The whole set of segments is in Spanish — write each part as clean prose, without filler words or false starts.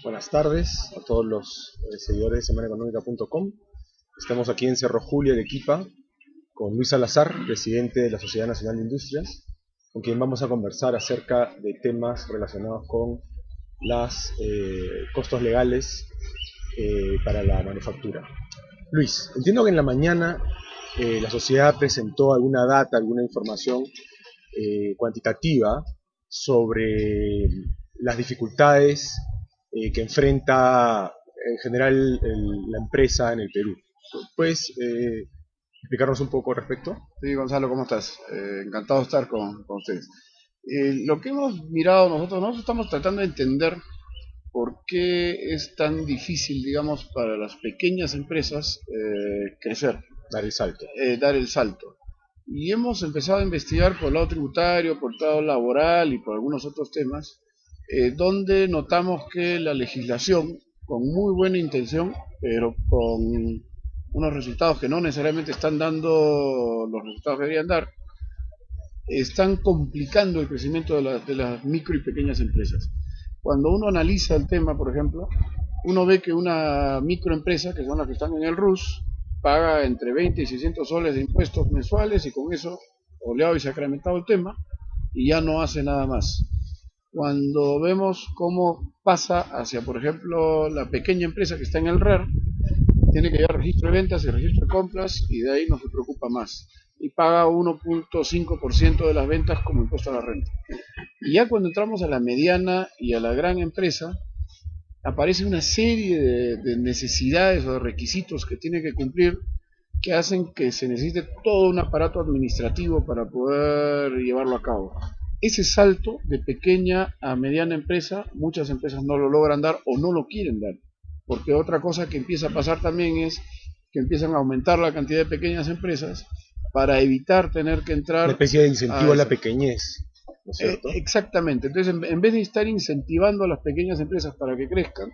Buenas tardes a todos los seguidores de semanaeconómica.com. Estamos aquí en Cerro Julio, Arequipa, con Luis Salazar, presidente de la Sociedad Nacional de Industrias, con quien vamos a conversar acerca de temas relacionados con los costos legales para la manufactura. Luis, entiendo que en la mañana la sociedad presentó alguna data, alguna información cuantitativa sobre las dificultades que enfrenta en general la empresa en el Perú. ¿Puedes explicarnos un poco al respecto? Sí, Gonzalo, ¿cómo estás? Encantado de estar con ustedes. Lo que hemos mirado nosotros estamos tratando de entender por qué es tan difícil, digamos, para las pequeñas empresas crecer, Dar el salto. dar el salto. Y hemos empezado a investigar por el lado tributario, por el lado laboral y por algunos otros temas, donde notamos que la legislación, con muy buena intención, pero con unos resultados que no necesariamente están dando los resultados que deberían dar, están complicando el crecimiento de las micro y pequeñas empresas. Cuando uno analiza el tema, por ejemplo, uno ve que una microempresa, que son las que están en el RUS, paga entre 20 y 600 soles de impuestos mensuales y con eso oleado y sacramentado el tema y ya no hace nada más. Cuando vemos cómo pasa hacia, por ejemplo, la pequeña empresa que está en el RER, tiene que llevar registro de ventas y registro de compras y de ahí no se preocupa más. Y paga 1.5% de las ventas como impuesto a la renta. Y ya cuando entramos a la mediana y a la gran empresa, aparece una serie de necesidades o de requisitos que tiene que cumplir que hacen que se necesite todo un aparato administrativo para poder llevarlo a cabo. Ese salto de pequeña a mediana empresa, muchas empresas no lo logran dar o no lo quieren dar. Porque otra cosa que empieza a pasar también es que empiezan a aumentar la cantidad de pequeñas empresas para evitar tener que entrar... Una especie de incentivo a la pequeñez, ¿no es cierto? Exactamente. Entonces, en vez de estar incentivando a las pequeñas empresas para que crezcan,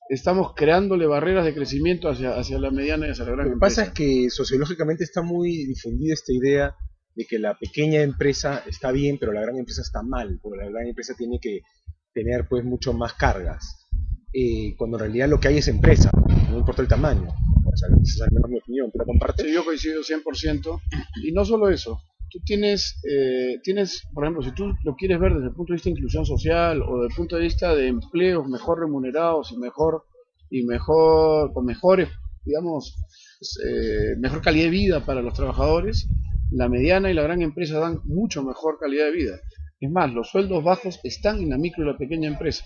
estamos creándole barreras de crecimiento hacia la mediana y hacia la gran empresa. Lo que pasa es que sociológicamente está muy difundida esta idea de que la pequeña empresa está bien, pero la gran empresa está mal, porque la gran empresa tiene que tener pues mucho más cargas. Cuando en realidad lo que hay es empresa, no importa el tamaño. O sea, esa es al menos mi opinión. ¿Tú la compartes? Sí, yo coincido 100%. Y no solo eso, tú tienes, por ejemplo, si tú lo quieres ver desde el punto de vista de inclusión social o desde el punto de vista de empleos mejor remunerados con mejores, digamos, mejor calidad de vida para los trabajadores, la mediana y la gran empresa dan mucho mejor calidad de vida. Es más, los sueldos bajos están en la micro y la pequeña empresa.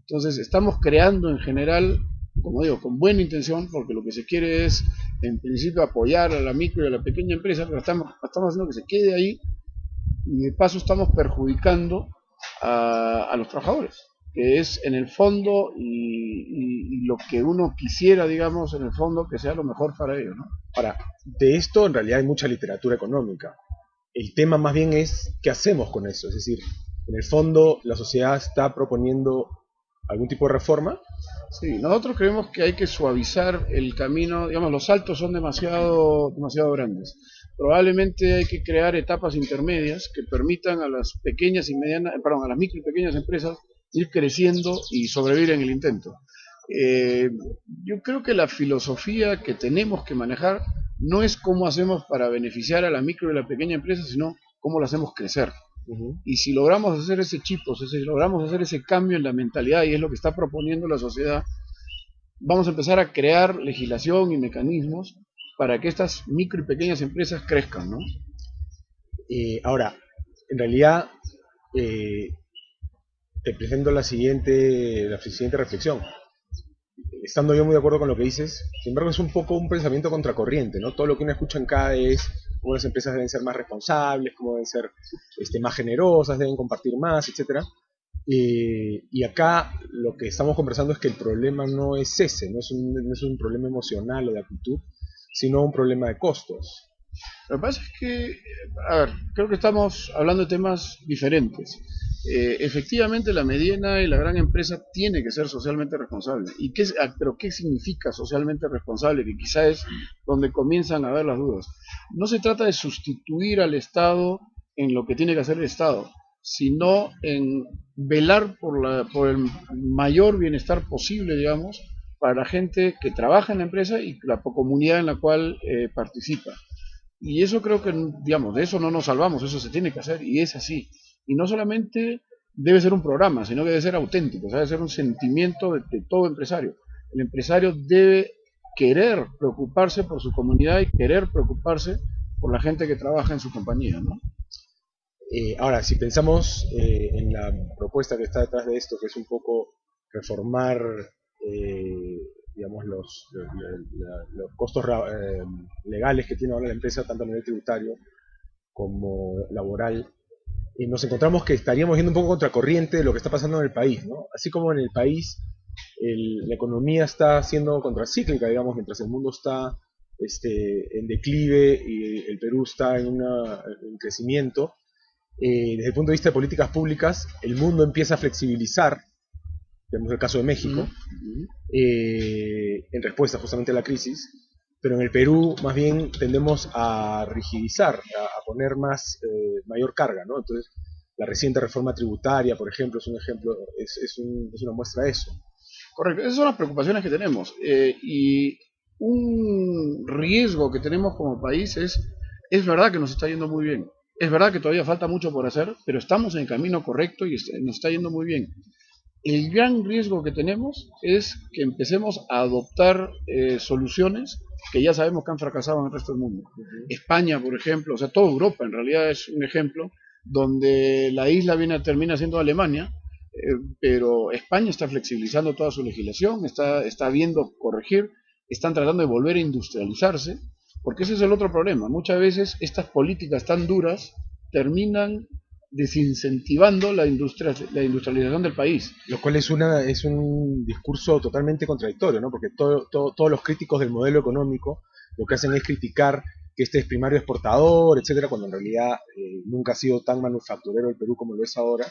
Entonces, estamos creando en general, como digo, con buena intención, porque lo que se quiere es, en principio, apoyar a la micro y a la pequeña empresa, pero estamos haciendo que se quede ahí y de paso estamos perjudicando a los trabajadores, que es en el fondo y lo que uno quisiera, digamos, en el fondo, que sea lo mejor para ellos, ¿no? Ahora, de esto en realidad hay mucha literatura económica. El tema más bien es qué hacemos con eso. Es decir, en el fondo la sociedad está proponiendo algún tipo de reforma. Sí, nosotros creemos que hay que suavizar el camino, digamos, los saltos son demasiado grandes. Probablemente hay que crear etapas intermedias que permitan a las pequeñas y medianas, perdón, a las micro y pequeñas empresas ir creciendo y sobrevivir en el intento. Yo creo que la filosofía que tenemos que manejar no es cómo hacemos para beneficiar a la micro y la pequeña empresa, sino cómo la hacemos crecer. Y si logramos hacer ese chip, si logramos hacer ese cambio en la mentalidad, y es lo que está proponiendo la sociedad, vamos a empezar a crear legislación y mecanismos para que estas micro y pequeñas empresas crezcan, ¿no? Ahora, en realidad, te presento la siguiente reflexión. Estando yo muy de acuerdo con lo que dices, sin embargo es un poco un pensamiento contracorriente, ¿no? Todo lo que uno escucha en CADE es cómo las empresas deben ser más responsables, cómo deben ser más generosas, deben compartir más, etc. Y acá lo que estamos conversando es que el problema no es ese, no es un problema emocional o de actitud, sino un problema de costos. Lo que pasa es que, a ver, creo que estamos hablando de temas diferentes. Efectivamente, la mediana y la gran empresa tiene que ser socialmente responsable. ¿Pero qué significa socialmente responsable? Que quizá es donde comienzan a haber las dudas. No se trata de sustituir al Estado en lo que tiene que hacer el Estado, sino en velar por el mayor bienestar posible, digamos, para la gente que trabaja en la empresa y la comunidad en la cual participa. Y eso creo que, digamos, de eso no nos salvamos, eso se tiene que hacer y es así. Y no solamente debe ser un programa, sino que debe ser auténtico, o sea, debe ser un sentimiento de todo empresario. El empresario debe querer preocuparse por su comunidad y querer preocuparse por la gente que trabaja en su compañía, ¿no? Ahora, si pensamos en la propuesta que está detrás de esto, que es un poco reformar, digamos, los costos legales que tiene ahora la empresa, tanto a nivel tributario como laboral, y nos encontramos que estaríamos yendo un poco contracorriente de lo que está pasando en el país, ¿no? Así como en el país la economía está siendo contracíclica, digamos, mientras el mundo está en declive y el Perú está en crecimiento. Desde el punto de vista de políticas públicas, el mundo empieza a flexibilizar, tenemos el caso de México, en respuesta justamente a la crisis, pero en el Perú más bien tendemos a rigidizar, a poner mayor carga, ¿no? Entonces, la reciente reforma tributaria, por ejemplo, es un ejemplo, es una muestra de eso. Correcto, esas son las preocupaciones que tenemos. Y un riesgo que tenemos como país es verdad que nos está yendo muy bien. Es verdad que todavía falta mucho por hacer, pero estamos en el camino correcto y nos está yendo muy bien. El gran riesgo que tenemos es que empecemos a adoptar soluciones que ya sabemos que han fracasado en el resto del mundo. España, por ejemplo, o sea, toda Europa en realidad es un ejemplo donde la isla termina siendo Alemania, pero España está flexibilizando toda su legislación, está viendo corregir, están tratando de volver a industrializarse, porque ese es el otro problema. Muchas veces estas políticas tan duras terminan desincentivando la industrialización del país. Lo cual es un discurso totalmente contradictorio, ¿no? Porque todos los críticos del modelo económico lo que hacen es criticar que este es primario exportador, etcétera, cuando en realidad nunca ha sido tan manufacturero el Perú como lo es ahora.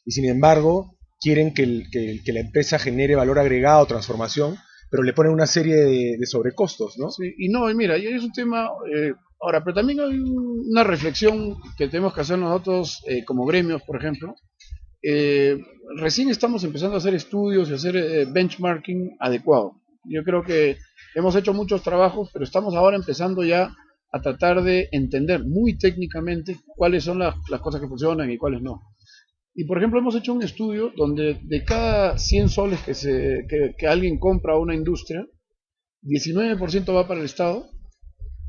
Y sin embargo, quieren que la empresa genere valor agregado, transformación, pero le ponen una serie de sobrecostos, ¿no? Sí, y mira, y es un tema, ahora, pero también hay una reflexión que tenemos que hacer nosotros como gremios, por ejemplo. Recién estamos empezando a hacer estudios y a hacer benchmarking adecuado. Yo creo que hemos hecho muchos trabajos, pero estamos ahora empezando ya a tratar de entender muy técnicamente cuáles son las cosas que funcionan y cuáles no. Y por ejemplo hemos hecho un estudio donde de cada 100 soles que alguien compra a una industria, 19% va para el Estado,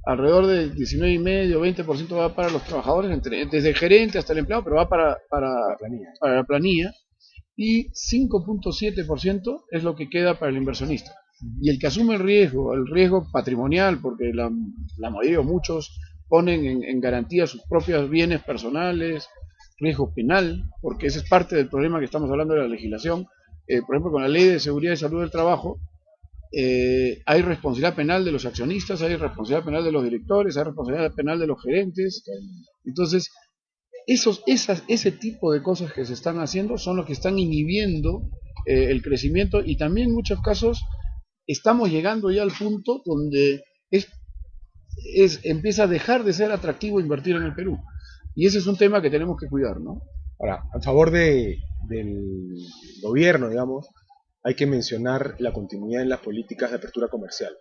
alrededor de 19,5, 20% va para los trabajadores, desde el gerente hasta el empleado, pero va para la planilla, y 5,7% es lo que queda para el inversionista. Y el que asume el riesgo patrimonial, porque la mayoría o muchos ponen en garantía sus propios bienes personales, riesgo penal, porque ese es parte del problema que estamos hablando de la legislación. Por ejemplo, con la Ley de Seguridad y Salud del Trabajo, hay responsabilidad penal de los accionistas, hay responsabilidad penal de los directores, hay responsabilidad penal de los gerentes. Entonces, ese tipo de cosas que se están haciendo son los que están inhibiendo el crecimiento, y también en muchos casos estamos llegando ya al punto donde empieza a dejar de ser atractivo invertir en el Perú. Y ese es un tema que tenemos que cuidar, ¿no? Ahora, a favor del gobierno, digamos, hay que mencionar la continuidad en las políticas de apertura comercial,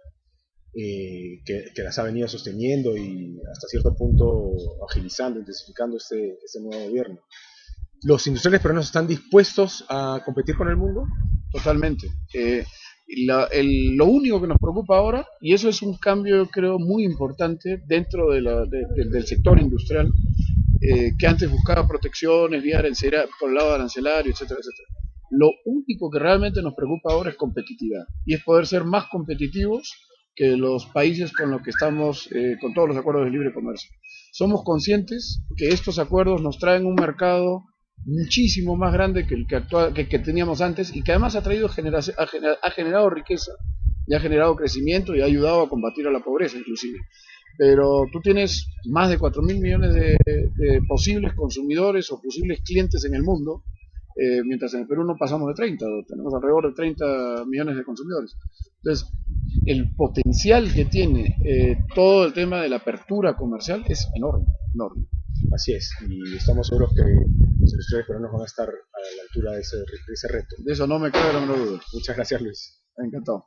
que las ha venido sosteniendo y hasta cierto punto agilizando, intensificando este nuevo gobierno. ¿Los industriales peruanos están dispuestos a competir con el mundo? Totalmente. Lo único que nos preocupa ahora, y eso es un cambio creo muy importante dentro del sector industrial, que antes buscaba protecciones por el lado arancelario, etcétera, etcétera. Lo único que realmente nos preocupa ahora es competitividad, y es poder ser más competitivos que los países con los que estamos con todos los acuerdos de libre comercio. Somos conscientes que estos acuerdos nos traen un mercado muchísimo más grande que el que teníamos antes, y que además ha generado riqueza y ha generado crecimiento y ha ayudado a combatir a la pobreza inclusive. Pero tú tienes más de 4.000 millones de posibles consumidores o posibles clientes en el mundo, mientras en el Perú no pasamos de 30, tenemos alrededor de 30 millones de consumidores. Entonces, el potencial que tiene todo el tema de la apertura comercial es enorme, enorme. Así es, y estamos seguros que se industriales peruanos van a estar a la altura de ese reto. De eso no me cabe la menor duda. Muchas gracias, Luis. Encantado.